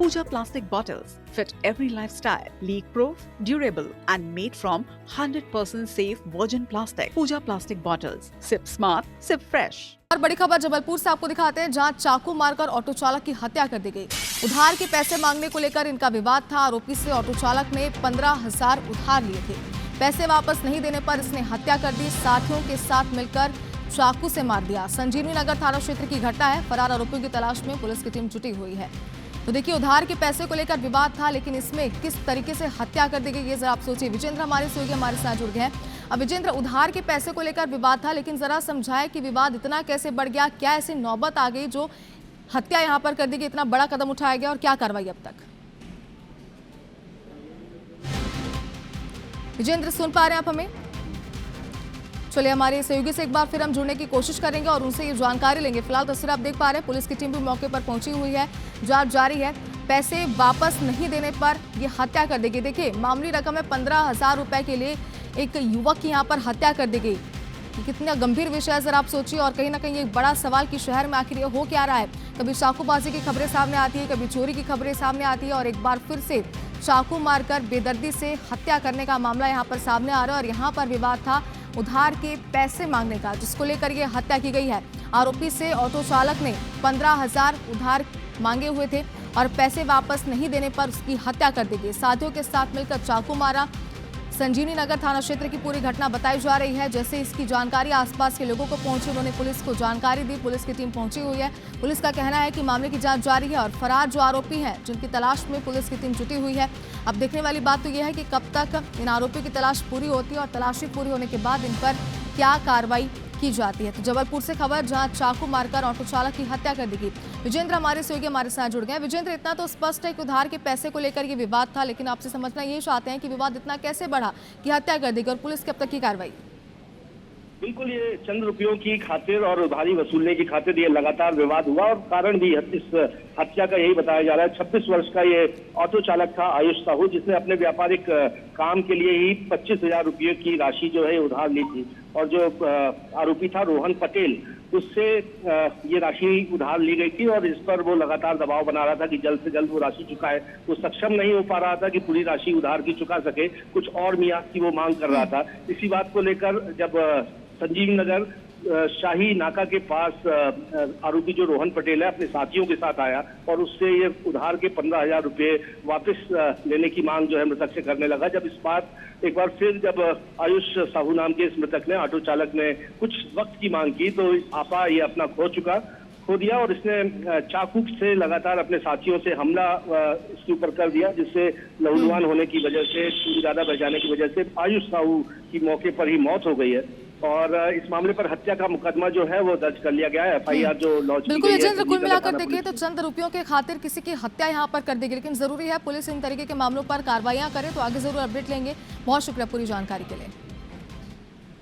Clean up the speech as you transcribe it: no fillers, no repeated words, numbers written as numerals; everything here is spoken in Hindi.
Pooja plastic bottles fit every lifestyle, leak-proof, durable and made from 100% safe virgin plastic. Pooja plastic bottles. Sip smart, sip fresh. और बड़ी खबर जबलपुर से आपको दिखाते हैं, जहां चाकू मारकर ऑटो चालक की हत्या कर दी गई। उधार के पैसे मांगने को लेकर इनका विवाद था। आरोपी से ऑटो चालक ने 15,000 उधार लिए थे। पैसे वापस नहीं देने पर इसने हत्या कर दी। साथियों के साथ मिलकर चाकू से मार दिया। संजीवनी नगर थाना क्षेत्र की घटना है। फरार आरोपियों की तलाश में पुलिस की टीम जुटी हुई है। तो देखिए, उधार के पैसे को लेकर विवाद था, लेकिन इसमें किस तरीके से हत्या कर दी गई ये जरा आप सोचिए। विजेंद्र हमारे सहयोगी हमारे साथ जुड़ गए हैं। अब विजेंद्र, उधार के पैसे को लेकर विवाद था, लेकिन जरा समझाएं कि विवाद इतना कैसे बढ़ गया, क्या ऐसी नौबत आ गई जो हत्या यहां पर कर दी गई, इतना बड़ा कदम उठाया गया और क्या कार्रवाई अब तक? विजेंद्र, सुन पा रहे हैं आप हमें? चलिए, हमारे सहयोगी से एक बार फिर हम जुड़ने की कोशिश करेंगे और उनसे ये जानकारी लेंगे। फिलहाल तस्वीर आप देख पा रहे हैं, पुलिस की टीम भी मौके पर पहुंची हुई है, जांच जारी है। पैसे वापस नहीं देने पर ये हत्या कर दी गई। देखिए, मामूली रकम है 15,000 रुपए के लिए एक युवक की यहाँ पर हत्या कर दी गई। कितना गंभीर विषय है जरा आप सोचिए, और कहीं ना कहीं एक बड़ा सवाल कि शहर में आखिर ये हो क्या रहा है। कभी चाकूबाजी की खबरें सामने आती है, कभी चोरी की खबरें सामने आती है, और एक बार फिर से चाकू मारकर बेदर्दी से हत्या करने का मामला यहाँ पर सामने आ रहा है। और यहाँ पर विवाद था उधार के पैसे मांगने का, जिसको लेकर ये हत्या की गई है। आरोपी से ऑटो चालक ने 15,000 उधार मांगे हुए थे और पैसे वापस नहीं देने पर उसकी हत्या कर दी गई। साथियों के साथ मिलकर चाकू मारा। संजीवनी नगर थाना क्षेत्र की पूरी घटना बताई जा रही है। जैसे इसकी जानकारी आसपास के लोगों को पहुंची, उन्होंने पुलिस को जानकारी दी। पुलिस की टीम पहुंची हुई है। पुलिस का कहना है कि मामले की जांच जारी है और फरार जो आरोपी हैं, जिनकी तलाश में पुलिस की टीम जुटी हुई है। अब देखने वाली बात तो यह है कि कब तक इन आरोपियों की तलाश पूरी होती है और तलाशी पूरी होने के बाद इन पर क्या कार्रवाई की जाती है। तो जबलपुर से खबर, जहां चाकू मारकर ऑटो चालक की हत्या कर दी गई। विजेंद्र हमारे सहयोगी हमारे साथ जुड़ गए। विजेंद्र, इतना तो स्पष्ट है कि उधार के पैसे को लेकर ये विवाद था, लेकिन आपसे समझना ये चाहते हैं कि विवाद इतना कैसे बढ़ा कि हत्या कर दी गई और पुलिस की अब तक की कार्रवाई? बिल्कुल, ये चंद रुपयों की खातिर और उधारी वसूलने की खातिर ये लगातार विवाद हुआ और कारण भी इस हत्या का यही बताया जा रहा है। 26 वर्ष का ये ऑटो चालक था आयुष साहू, जिसने अपने व्यापारिक काम के लिए ही 25,000 रुपये की राशि जो है उधार ली थी। और जो आरोपी था रोहन पटेल, उससे ये राशि उधार ली गई थी और इस पर वो लगातार दबाव बना रहा था कि जल्द से जल्द वो राशि चुकाए। वो सक्षम नहीं हो पा रहा था कि पूरी राशि उधार की चुका सके, कुछ और मियाद की वो मांग कर रहा था। इसी बात को लेकर जब संजीवनी नगर शाही नाका के पास आरोपी जो रोहन पटेल है अपने साथियों के साथ आया और उससे ये उधार के 15,000 रुपये वापस लेने की मांग जो है मृतक से करने लगा। जब इस बात एक बार फिर जब आयुष साहू नाम के इस मृतक ने, ऑटो चालक ने कुछ वक्त की मांग की, तो आपा ये अपना खो दिया और इसने चाकू से लगातार अपने साथियों से हमला इसके ऊपर कर दिया, जिससे लहूलुहान होने की वजह से, खून ज्यादा बह जाने की वजह से आयुष साहू की मौके पर ही मौत हो गई है। और इस मामले पर हत्या का मुकदमा जो है वो दर्ज कर लिया गया है, FIR जो लॉन्च की गई है। बिल्कुल विजेंद्र, कुल मिलाकर देखिए तो चंद रुपयों के खातिर किसी की हत्या यहाँ पर कर दी गई, लेकिन जरूरी है पुलिस इन तरीके के मामलों पर कार्रवाइयां करे। तो आगे जरूर अपडेट लेंगे। बहुत शुक्रिया पूरी जानकारी के लिए।